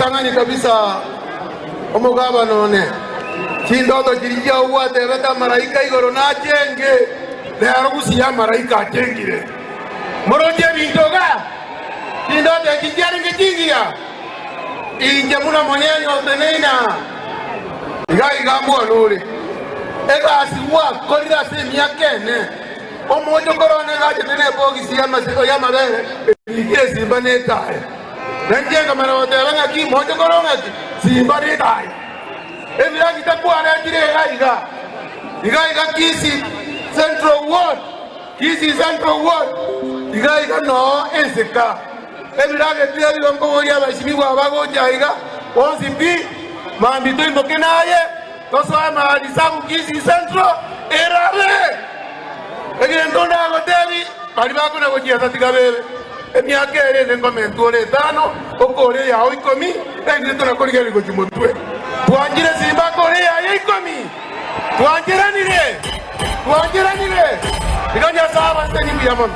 Tangani kabisa omugaba none kindoto kirija uwate beta malaika igoro na jenge lero gusiya malaika jengire moroje bindoga kindoto kijari ngijigia inje muna monyenyo tenena igai gambo lori ega asiwa kolira semia kene omojo korone gaje tene bogisi ya masiko ya mabere igesi banetae Nenjenga manaotela ngaki mojo koronga simba ni dai. Emira kitakuwa na jire iga kisi Central Ward. Kisi Central Ward. Iga no enseka. Emira ketia bilongo woria bashimiwa abagoja iga. Onsi bi mambito indokenaye. Toswa mahali sabu kisi Central erabe. Egendo na gotebi bali bakuna gojia tatika bebe. Emyaka ere ngomendore tano okore ya 10 ende tunakoliga liko chimotwe tuanjire simba kore ya 10 tuanjire nire ikanya sawa steni ya mama